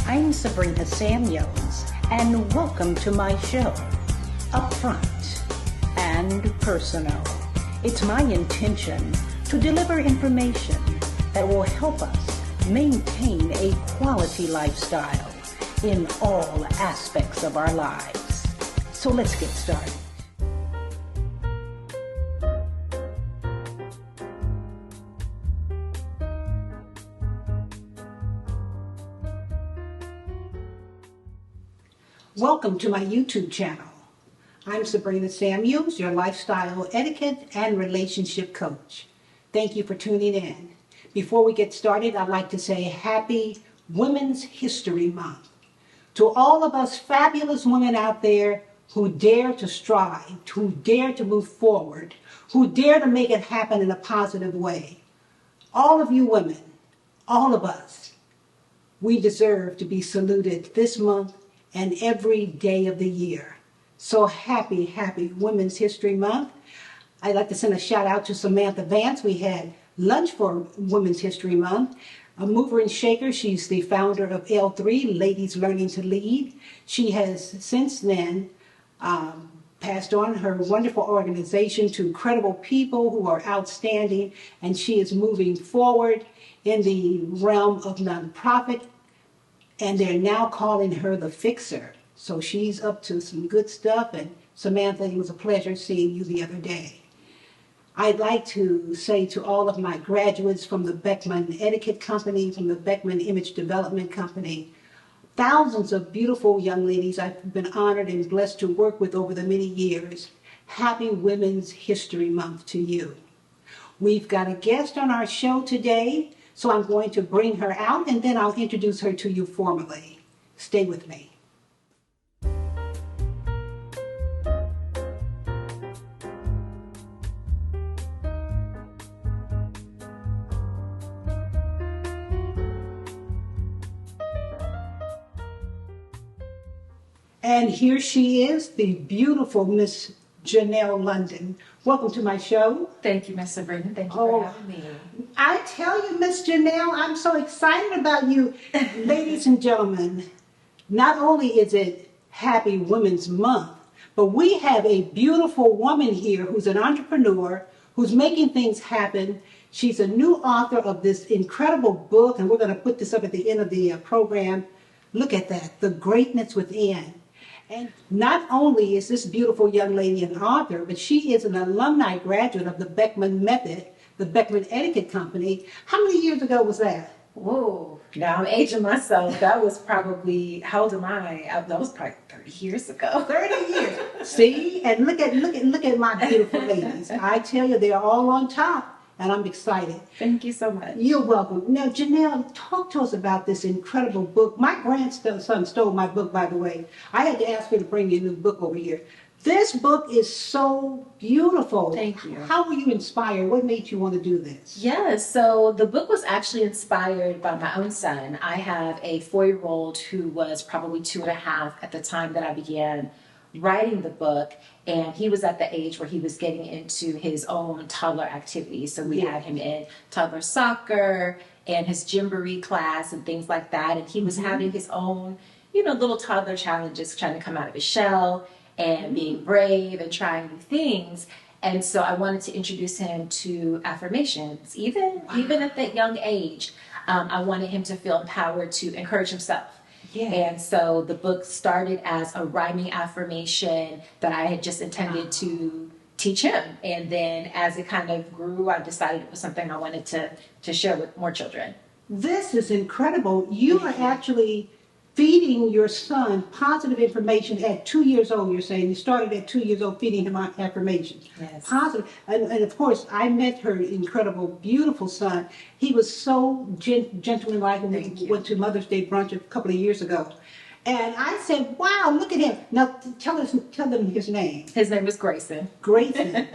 I'm Sabrina Samuels, and welcome to my show, Upfront and Personal. It's my intention to deliver information that will help us maintain a quality lifestyle in all aspects of our lives. So let's get started. Welcome to my YouTube channel. I'm Sabrina Samuels, your lifestyle etiquette and relationship coach. Thank you for tuning in. Before we get started, I'd like to say Happy Women's History Month. To all of us fabulous women out there who dare to strive, who dare to move forward, who dare to make it happen in a positive way. All of you women, all of us, we deserve to be saluted this month and every day of the year. So happy Women's History Month. I'd like to send a shout out to Samantha Vance. We had lunch for Women's History Month. A mover and shaker, she's the founder of L3, Ladies Learning to Lead. She has since then passed on her wonderful organization to incredible people who are outstanding, and she is moving forward in the realm of nonprofit. And they're now calling her the Fixer. So she's up to some good stuff. And Samantha, it was a pleasure seeing you the other day. I'd like to say to all of my graduates from the Beckman Etiquette Company, from the Beckman Image Development Company, thousands of beautiful young ladies I've been honored and blessed to work with over the many years. Happy Women's History Month to you. We've got a guest on our show today. So I'm going to bring her out and then I'll introduce her to you formally. Stay with me. And here she is, the beautiful Miss Janelle London. Welcome to my show. Thank you, Miss Sabrina. Thank you for having me. I tell you, Miss Janelle, I'm so excited about you. Ladies and gentlemen, not only is it Happy Women's Month, but we have a beautiful woman here who's an entrepreneur, who's making things happen. She's a new author of this incredible book, and we're going to put this up at the end of the program. Look at that, The Greatness Within. And not only is this beautiful young lady an author, but she is an alumni graduate of the Beckman Method, the Beckman Etiquette Company. How many years ago was that? Whoa, now I'm aging myself. That was probably, how old am I? That was probably 30 years ago. 30 years. See? And look at my beautiful ladies. I tell you, they're all on top. And I'm excited. Thank you so much. You're welcome. Now, Janelle, talk to us about this incredible book. My grandson stole my book, by the way. I had to ask her to bring me a new book over here. This book is so beautiful. Thank you. How were you inspired? What made you want to do this? Yes, so the book was actually inspired by my own son. I have a 4-year-old who was probably 2.5 at the time that I began writing the book, and he was at the age where he was getting into his own toddler activities. So we had him in toddler soccer and his gymboree class and things like that, and he was having his own, little toddler challenges, trying to come out of his shell and being brave and trying new things. And so I wanted to introduce him to affirmations, even at that young age. I wanted him to feel empowered to encourage himself. Yeah. And so the book started as a rhyming affirmation that I had just intended to teach him. And then as it kind of grew, I decided it was something I wanted to share with more children. This is incredible. You are actually feeding your son positive information at 2 years old, you're saying. You started at 2 years old feeding him affirmations. Yes. Positive. And of course, I met her incredible, beautiful son. He was so gentlemanlike when we went to Mother's Day brunch a couple of years ago. And I said, wow, look at him. Now, tell them his name. His name is Grayson. Grayson.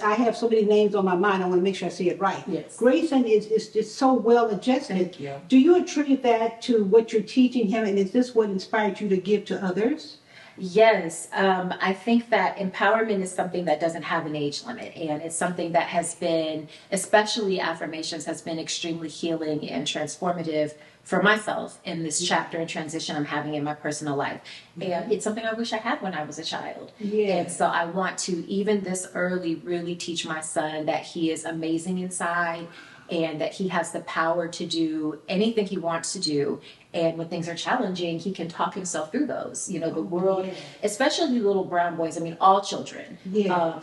I have so many names on my mind, I want to make sure I say it right. Yes. Grayson is just so well adjusted. Thank you. Do you attribute that to what you're teaching him, and is this what inspired you to give to others? Yes, I think that empowerment is something that doesn't have an age limit, and it's something that has been, especially affirmations, has been extremely healing and transformative for myself in this chapter and transition I'm having in my personal life. And it's something I wish I had when I was a child. Yeah. And so I want to, even this early, really teach my son that he is amazing inside and that he has the power to do anything he wants to do. And when things are challenging, he can talk himself through those. You know, the world, especially little brown boys, I mean, all children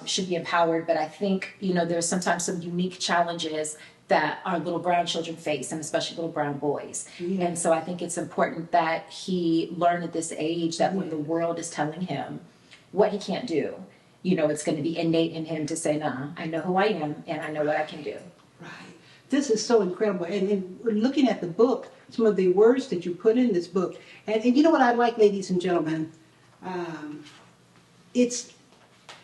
should be empowered. But I think, you know, there's sometimes some unique challenges that our little brown children face, and especially little brown boys. And so I think it's important that he learn at this age that when the world is telling him what he can't do, you know, it's going to be innate in him to say, nah, I know who I am and I know what I can do. Right. This is so incredible. And looking at the book, some of the words that you put in this book, and you know what I like, ladies and gentlemen? It's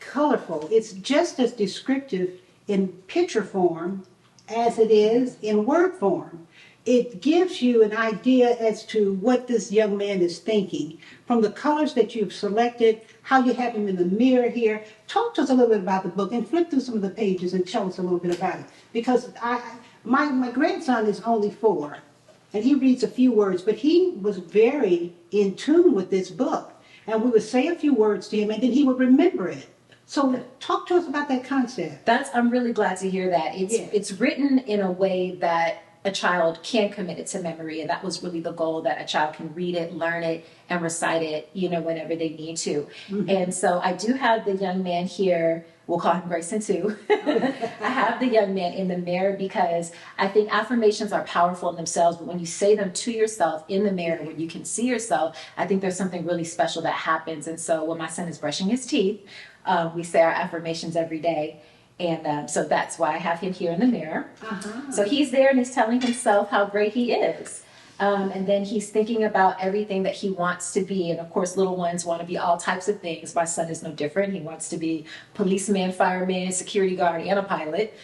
colorful. It's just as descriptive in picture form as it is in word form. It gives you an idea as to what this young man is thinking. From the colors that you've selected, how you have him in the mirror here. Talk to us a little bit about the book and flip through some of the pages and tell us a little bit about it. Because my grandson is only 4, and he reads a few words, but he was very in tune with this book. And we would say a few words to him, and then he would remember it. So talk to us about that concept. I'm really glad to hear that. It's written in a way that a child can commit it to memory, and that was really the goal, that a child can read it, learn it, and recite it, you know, whenever they need to. And so I do have the young man here. We'll call him Grayson too. I have the young man in the mirror because I think affirmations are powerful in themselves, but when you say them to yourself in the mirror where you can see yourself, I think there's something really special that happens. And so when my son is brushing his teeth, we say our affirmations every day. And so that's why I have him here in the mirror. So he's there and he's telling himself how great he is. And then he's thinking about everything that he wants to be. And of course, little ones want to be all types of things. My son is no different. He wants to be policeman, fireman, security guard, and a pilot.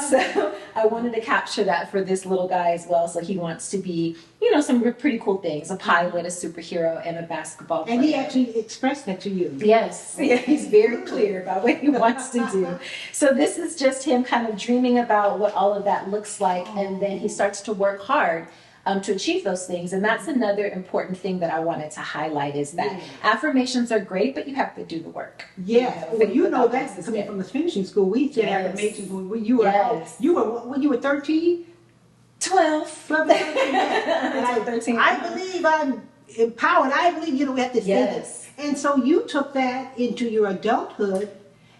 So I wanted to capture that for this little guy as well. So he wants to be, you know, some pretty cool things: a pilot, a superhero, and a basketball player. And he actually expressed that to you. Yes, yeah, he's very clear about what he wants to do. So this is just him kind of dreaming about what all of that looks like, and then he starts to work hard to achieve those things. And that's another important thing that I wanted to highlight, is that affirmations are great, but you have to do the work. Yeah, well, you know that coming from the finishing school, we did affirmations when you were 13? 12. 12 and 13. I believe I'm empowered. I believe, you know, we have to say this. And so you took that into your adulthood,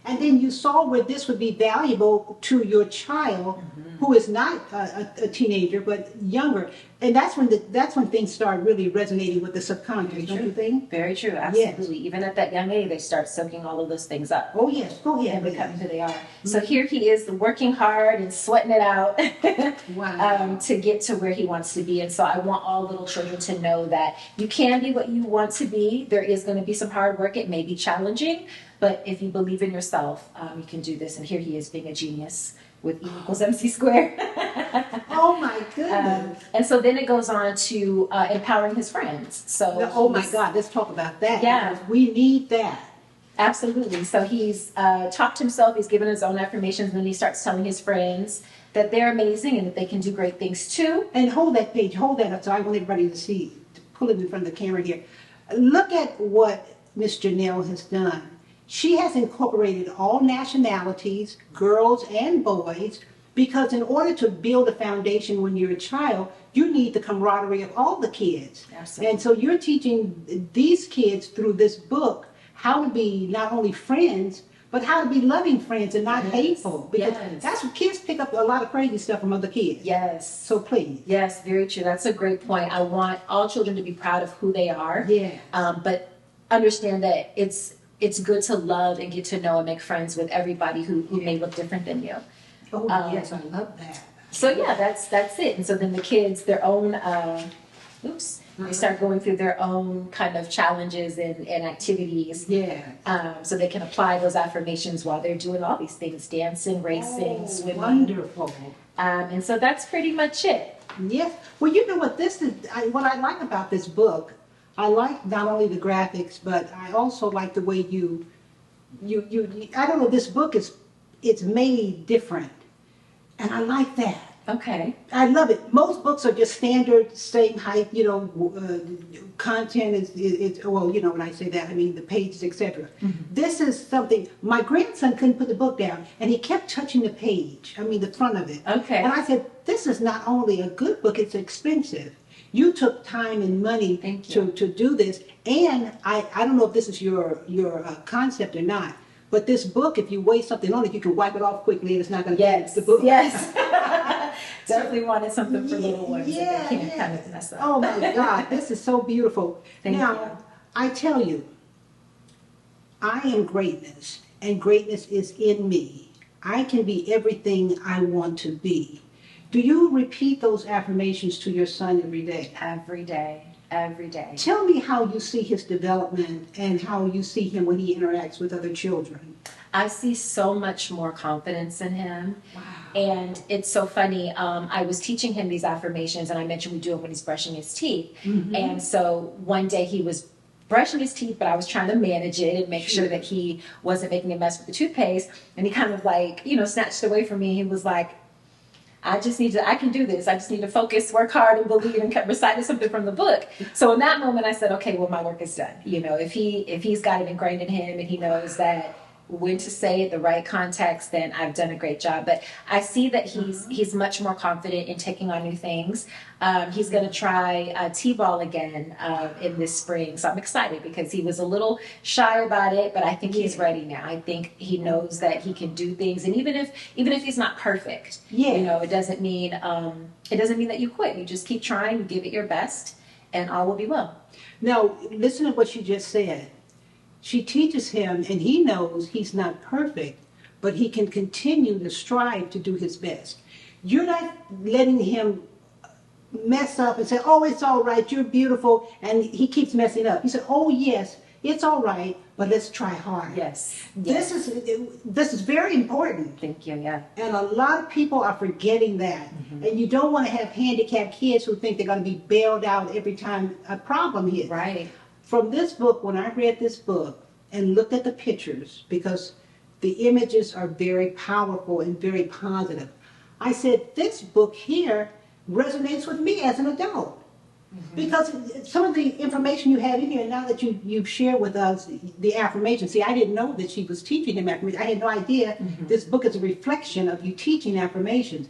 and then you saw where this would be valuable to your child, who is not a teenager but younger, and that's when things start really resonating with the subconscious. Don't you think? Very true. Absolutely. Yes. Even at that young age, they start soaking all of those things up. Oh yes, go ahead. And becoming who they are. So here he is, working hard and sweating it out to get to where he wants to be. And so I want all little children to know that you can be what you want to be. There is going to be some hard work. It may be challenging, but if you believe in yourself, you can do this. And here he is, being a genius with E equals MC squared. Oh my goodness. And so then it goes on to empowering his friends. So oh my God, let's talk about that. Yeah. We need that. Absolutely. So he's talked to himself, he's given his own affirmations, and then he starts telling his friends that they're amazing and that they can do great things too. And hold that page, hold that up, so I want everybody to see, to pull it in front of the camera here. Look at what Miss Janelle has done. She has incorporated all nationalities, girls and boys, because in order to build a foundation when you're a child, you need the camaraderie of all the kids. Absolutely. And so you're teaching these kids through this book how to be not only friends, but how to be loving friends and not hateful. Because that's what kids pick up a lot of crazy stuff from other kids. Yes. So please. Yes, very true. That's a great point. I want all children to be proud of who they are. Yeah. But understand that it's good to love and get to know and make friends with everybody who may look different than you. Oh, yes, I love that. So yeah, that's it. And so then the kids, their own, they start going through their own kind of challenges and activities. Yeah. So they can apply those affirmations while they're doing all these things, dancing, racing, swimming. Wonderful. And so that's pretty much it. Yes. Well, you know what this is, what I like about this book, I like not only the graphics, but I also like the way you I don't know, this book it's made different. And I like that. Okay. I love it. Most books are just standard, same height, content is well, when I say that, I mean the pages, etc. This is something, my grandson couldn't put the book down, and he kept touching the page, I mean the front of it. Okay. And I said, this is not only a good book, it's expensive. You took time and money Thank you. to do this, and I don't know if this is your concept or not, but this book, if you waste something on it, you can wipe it off quickly and it's not going to damage the book. Yes. Definitely wanted something for little ones that they can't kind of mess up. Oh my God, this is so beautiful. Thank now, you. I tell you, I am greatness, and greatness is in me. I can be everything I want to be. Do you repeat those affirmations to your son every day? Every day. Every day. Tell me how you see his development and how you see him when he interacts with other children. I see so much more confidence in him. Wow. And it's so funny. I was teaching him these affirmations, and I mentioned we do them when he's brushing his teeth. And so one day he was brushing his teeth, but I was trying to manage it and make sure that he wasn't making a mess with the toothpaste. And he kind of snatched away from me. He was like, I can do this. I just need to focus, work hard, and believe, and kept reciting something from the book. So in that moment, I said, okay, well, my work is done. If he's got it ingrained in him and he knows that when to say it, the right context, then I've done a great job. But I see that he's much more confident in taking on new things. He's going to try T-ball again in this spring. So I'm excited because he was a little shy about it, but I think he's ready now. I think he knows that he can do things. And even if he's not perfect, it doesn't mean that you quit. You just keep trying, you give it your best, and all will be well. Now, listen to what you just said. She teaches him, and he knows he's not perfect, but he can continue to strive to do his best. You're not letting him mess up and say, oh, it's all right, you're beautiful, and he keeps messing up. He said, oh, yes, it's all right, but let's try hard. Yes. This is very important. Thank you, yeah. And a lot of people are forgetting that. And you don't want to have handicapped kids who think they're going to be bailed out every time a problem hits. Right. From this book, when I read this book and looked at the pictures, because the images are very powerful and very positive, I said, this book here resonates with me as an adult. Because some of the information you have in here, now that you've shared with us the affirmation, see, I didn't know that she was teaching him affirmations. I had no idea this book is a reflection of you teaching affirmations.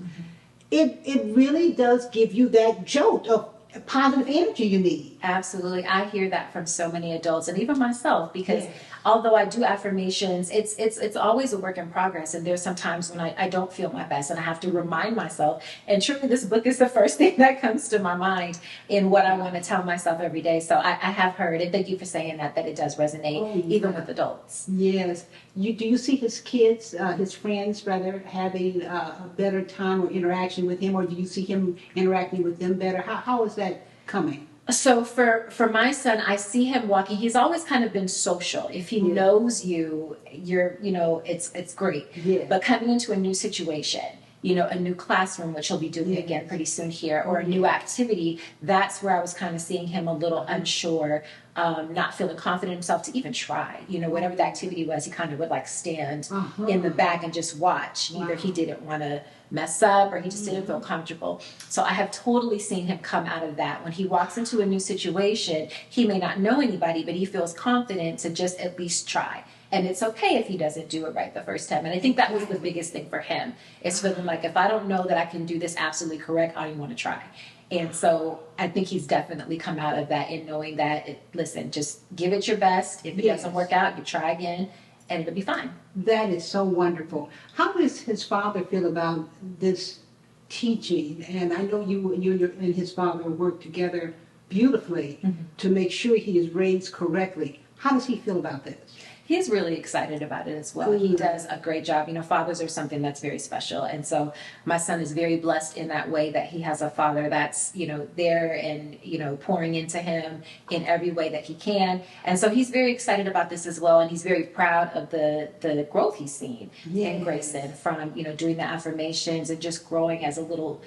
It really does give you that jolt of positive energy you need. Absolutely. I hear that from so many adults and even myself, because although I do affirmations, it's always a work in progress. And there's some times when I don't feel my best and I have to remind myself. And truly, this book is the first thing that comes to my mind in what I want to tell myself every day. So I have heard, and thank you for saying that it does resonate even with adults. Yes. Do you see his kids, his friends rather, having a better time or interaction with him, or do you see him interacting with them better? How is that coming? So for my son, I see him walking. He's always kind of been social. If he knows you're, it's great. Yeah. But coming into a new situation, a new classroom, which he'll be doing again pretty soon here, or a new activity, that's where I was kind of seeing him a little unsure, not feeling confident in himself to even try. Whatever the activity was, he kind of would stand in the back and just watch. Wow. Either he didn't want to mess up or he just didn't feel comfortable. So I have totally seen him come out of that. When he walks into a new situation, he may not know anybody, but he feels confident to just at least try. And it's okay if he doesn't do it right the first time. And I think that was the biggest thing for him. It's feeling like, if I don't know that I can do this absolutely correct, I don't even want to try. And so I think he's definitely come out of that in knowing that, listen, just give it your best. If it doesn't work out, you try again, and it'll be fine. That is so wonderful. How does his father feel about this teaching? And I know you and his father work together beautifully to make sure he is raised correctly. How does he feel about this? He's really excited about it as well. He does a great job. Fathers are something that's very special. And so my son is very blessed in that way, that he has a father that's, there and, pouring into him in every way that he can. And so he's very excited about this as well. And he's very proud of the growth he's seen in Grayson from, doing the affirmations and just growing as a little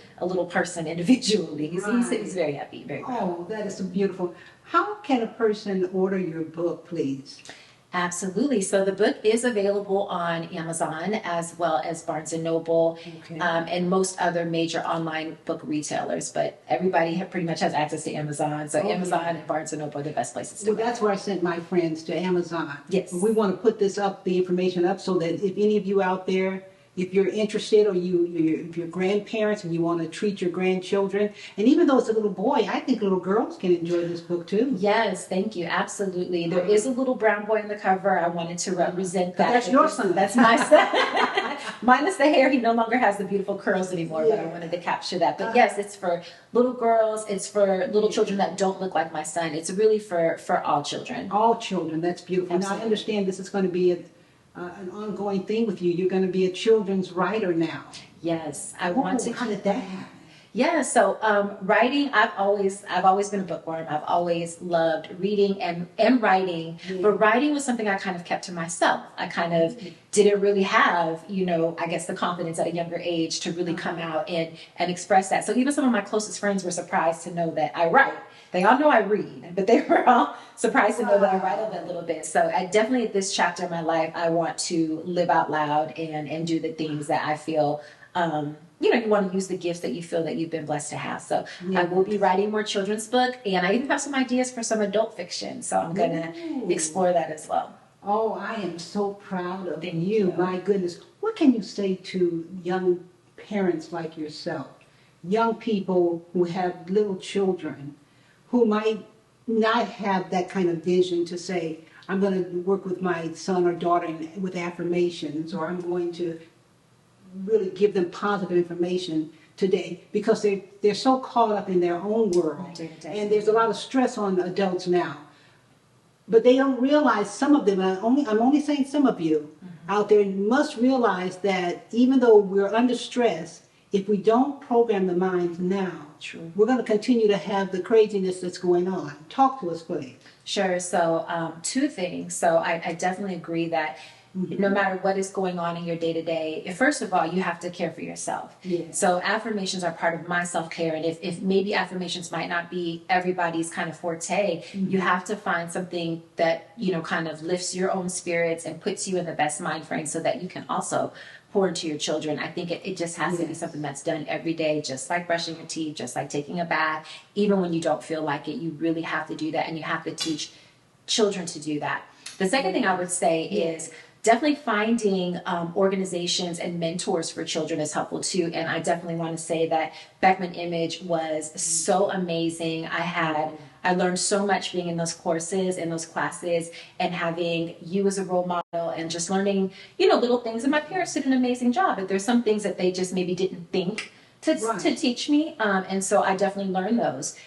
person individually. He's very happy, very proud. Oh, that is so beautiful. How can a person order your book, please? Absolutely. So the book is available on Amazon as well as Barnes&Noble, Okay. and most other major online book retailers. But everybody pretty much has access to Amazon. So Oh, Amazon yeah. and Barnes&Noble are the best places to Well, go. that's where I sent my friends to Amazon. Yes. We want to put this up, the information up, so that if any of you out there, if you're interested, or if you're grandparents and you want to treat your grandchildren, and even though it's a little boy, I think little girls can enjoy this book too. Yes, thank you. Absolutely. There is a little brown boy in the cover. I wanted to represent that. That's your son. That's my son. Minus the hair. He no longer has the beautiful curls anymore, but I wanted to capture that. But yes, it's for little girls. It's for little children that don't look like my son. It's really for all children. All children. That's beautiful. Now, I Absolutely. understand this is going to be an ongoing thing with you. You're going to be a children's writer now. Yes, I want to. How did that happen? Yeah, so writing, I've always been a bookworm. I've always loved reading and writing, but writing was something I kind of kept to myself. I kind of didn't really have, I guess the confidence at a younger age to really come out and express that. So even some of my closest friends were surprised to know that I write. They all know I read, but they were all surprised to know that I write a little bit. So I definitely, at this chapter of my life, I want to live out loud and do the things that I feel, you want to use the gifts that you feel that you've been blessed to have. So I will be writing more children's book, and I even have some ideas for some adult fiction. So I'm going to explore that as well. Oh, I am so proud of Thank you. you. My goodness. What can you say to young parents like yourself, young people who have little children, who might not have that kind of vision to say, I'm going to work with my son or daughter with affirmations, or I'm going to really give them positive information today, because they're so caught up in their own world, and there's a lot of stress on adults now. But they don't realize, some of them, I'm only saying some of you out there must realize that even though we're under stress, if we don't program the minds now, we're going to continue to have the craziness that's going on. Talk to us, please. Sure. So two things. So I definitely agree that no matter what is going on in your day-to-day, first of all, you have to care for yourself. Yeah. So affirmations are part of my self-care. And if maybe affirmations might not be everybody's kind of forte, you have to find something that, kind of lifts your own spirits and puts you in the best mind frame so that you can also pour into your children. I think it just has to be something that's done every day, just like brushing your teeth, just like taking a bath. Even when you don't feel like it, you really have to do that, and you have to teach children to do that. The second thing I would say is definitely finding organizations and mentors for children is helpful too. And I definitely want to say that Beckman Image was so amazing. I learned so much being in those courses and those classes, and having you as a role model, and just learning, little things. And my parents did an amazing job, but there's some things that they just maybe didn't think to teach me. And so I definitely learned those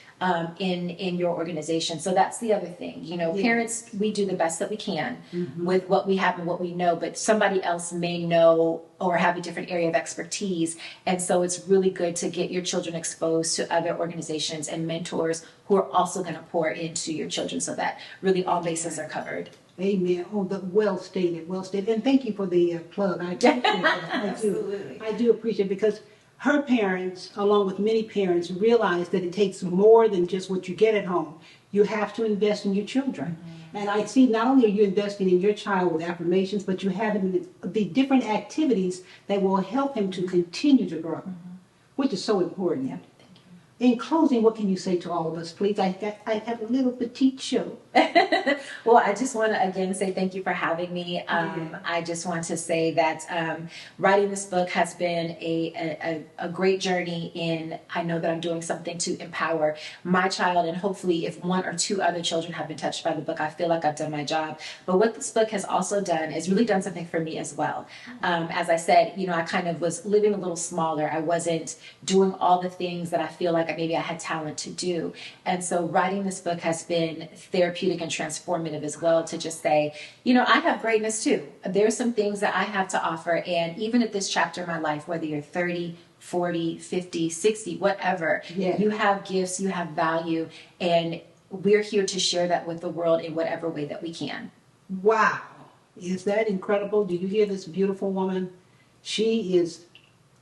in your organization. So that's the other thing. Parents, we do the best that we can with what we have and what we know, but somebody else may know or have a different area of expertise. And so it's really good to get your children exposed to other organizations and mentors who are also going to pour into your children, so that really all bases are covered. Amen. Oh, well stated, well stated. And thank you for the plug. I appreciate that. Absolutely. I do appreciate it, because her parents, along with many parents, realize that it takes more than just what you get at home. You have to invest in your children. And I see not only are you investing in your child with affirmations, but you have him in the different activities that will help him to continue to grow, which is so important. Thank you. In closing, what can you say to all of us, please? I have a little petite show. Well, I just want to again say thank you for having me. I just want to say that writing this book has been a great journey I know that I'm doing something to empower my child, and hopefully if one or two other children have been touched by the book, I feel like I've done my job. But what this book has also done is really done something for me as well. As I said, I kind of was living a little smaller. I wasn't doing all the things that I feel like maybe I had talent to do. And so writing this book has been therapeutic and transformative as well, to just say, I have greatness too. There's some things that I have to offer. And even at this chapter in my life, whether you're 30, 40, 50, 60, whatever, you have gifts, you have value, and we're here to share that with the world in whatever way that we can. Wow. Is that incredible? Do you hear this beautiful woman? She is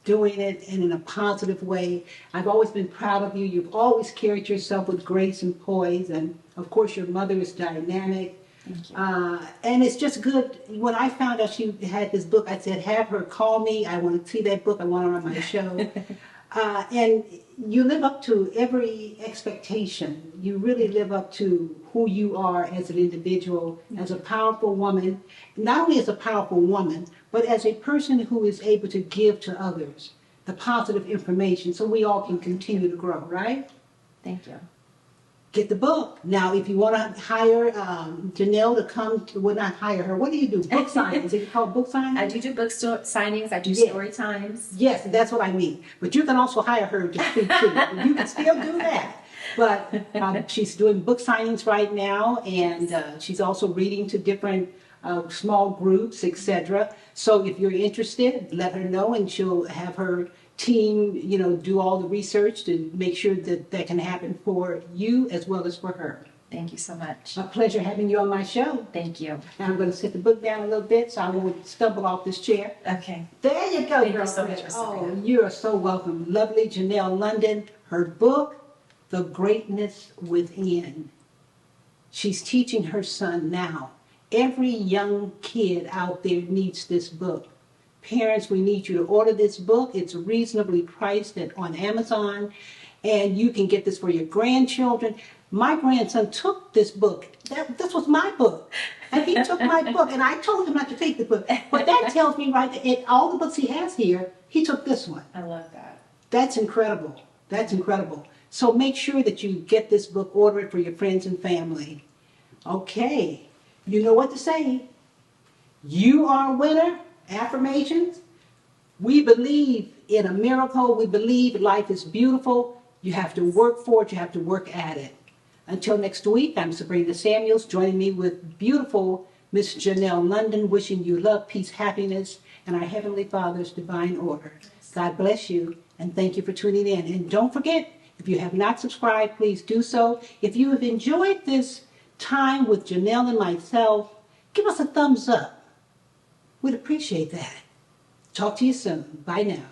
doing it, and in a positive way. I've always been proud of you. You've always carried yourself with grace and poise, and of course your mother is dynamic. Thank you. And it's just good. When I found out she had this book, I said, have her call me. I want to see that book. I want her on my show. And you live up to every expectation. You really live up to who you are as an individual, as a powerful woman, not only as a powerful woman, but as a person who is able to give to others the positive information so we all can continue to grow, right? Thank you. Get the book. Now, if you want to hire Janelle to come, well, not hire her, what do you do? Book signings. Is it called book signings? I do book signings. I do Yeah. story times. Yes, that's what I mean. But you can also hire her to speak too. You can still do that. But she's doing book signings right now, and she's also reading to different small groups, etc. So if you're interested, let her know, and she'll have her team, do all the research to make sure that that can happen for you as well as for her. Thank you so much. A pleasure having you on my show. Thank you. Now I'm going to sit the book down a little bit so I won't stumble off this chair. Okay. There you go, Thank you girl. so much, Miss Sabrina. Oh, you are so welcome. Lovely Janelle London, her book, The Greatness Within. She's teaching her son now. Every young kid out there needs this book. Parents, we need you to order this book. It's reasonably priced on Amazon, and you can get this for your grandchildren. My grandson took this book. This was my book. And he took my book, and I told him not to take the book. But that tells me right there, all the books he has here, he took this one. I love that. That's incredible. That's incredible. So make sure that you get this book, order it for your friends and family. Okay, you know what to say. You are a winner. Affirmations. We believe in a miracle. We believe life is beautiful. You have to work for it. You have to work at it. Until next week, I'm Sabrina Samuels, joining me with beautiful Miss Janelle London, wishing you love, peace, happiness, and our Heavenly Father's divine order. God bless you, and thank you for tuning in. And don't forget, if you have not subscribed, please do so. If you have enjoyed this time with Janelle and myself, give us a thumbs up. We'd appreciate that. Talk to you soon. Bye now.